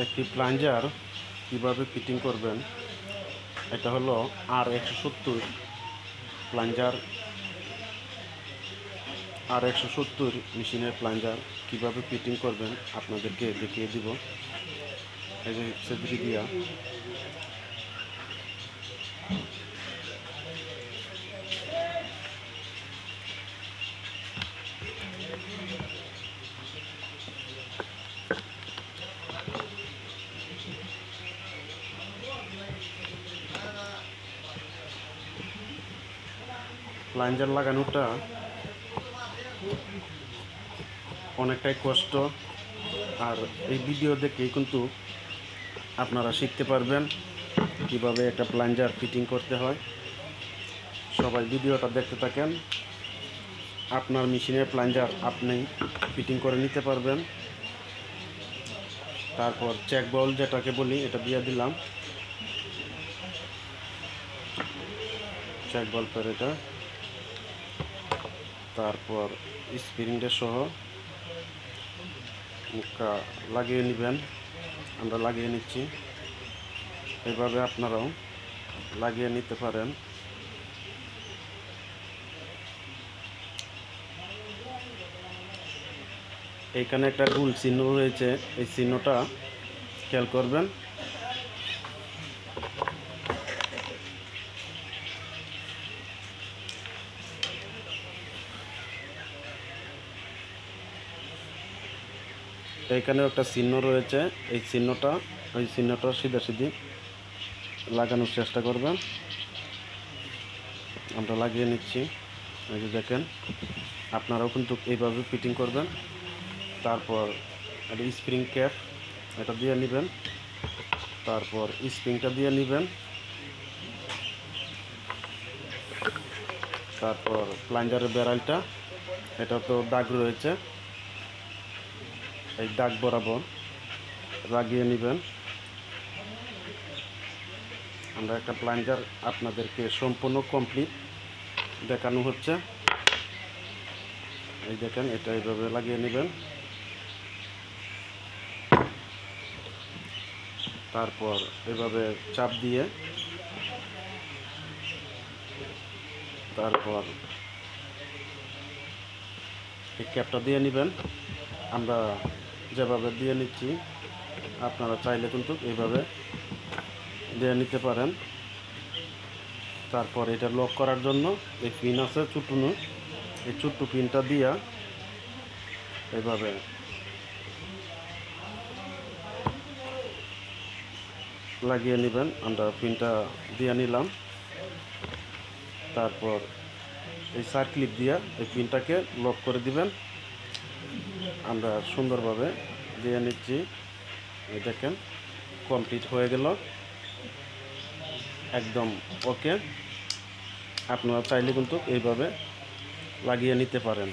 একটি প্লাঞ্জার কীভাবে ফিটিং করবেন, এটা হলো R170 প্লাঞ্জার। R170 মেশিনের প্লাঞ্জার কীভাবে ফিটিং করবেন আপনাদেরকে দেখিয়ে দিব। এই যে সেদ্রি দিয়া প্লাঞ্জার লাগানোটা অনেকটাই কষ্ট, আর এই ভিডিও দেখেই কিন্তু আপনারা শিখতে পারবেন কিভাবে একটা প্লাঞ্জার ফিটিং করতে হয়। সবাই ভিডিওটা দেখতে থাকেন, আপনার মেশিনের প্লাঞ্জার আপনি ফিটিং করে নিতে পারবেন। তারপর চেক বল যেটাকে বলি এটা দিয়ে দিলাম, চেক বল পর এটা, তারপর স্প্রিংটা সহ মুখটা লাগিয়ে নেবেন। আমরা লাগিয়ে নিচ্ছি, এইভাবে আপনারাও লাগিয়ে নিতে পারেন। এইখানে একটা গোল চিহ্ন রয়েছে, এই চিহ্নটা খেয়াল করবেন। এইখানে একটা চিহ্ন রয়েছে, এই চিহ্নটা সিধাসিধি লাগানোর চেষ্টা করবেন। আমরা লাগিয়ে নিচ্ছি, এই যে দেখেন, আপনারাও কিন্তু এইভাবে ফিটিং করবেন। তারপর একটা স্প্রিং ক্যাপ এটা দিয়ে নেবেন, তারপর স্প্রিংটা দিয়ে নেবেন, তারপর প্লাঞ্জারের ব্যারেলটা, এটা তো দাগ রয়েছে, এই দাগ বরাবর লাগিয়ে নেবেন। আমরা একটা প্লাঞ্জার আপনাদেরকে সম্পূর্ণ কমপ্লিট দেখানো হচ্ছে। এই দেখেন, এটা এইভাবে লাগিয়ে নেবেন। তারপর এভাবে চাপ দিয়ে তারপর এই ক্যাপটা দিয়ে নেবেন। আমরা যেভাবে দিয়ে নিচ্ছি আপনারা চাইলে কিন্তু এইভাবে দিয়ে নিতে পারেন। তারপর এটা লক করার জন্য এই পিন আছে চুটুনো, এই ছোট্ট পিনটা দিয়া এইভাবে লাগিয়ে নেবেন। আমরা পিনটা দিয়ে নিলাম, তারপর এই সার্ক্লিপ দিয়া এই পিনটাকে লক করে দিবেন। আমরা সুন্দরভাবে দিয়ে নিচ্ছি, এই দেখেন কমপ্লিট হয়ে গেল, একদম ওকে। আপনারা চাইলে কিন্তু এইভাবে লাগিয়ে নিতে পারেন।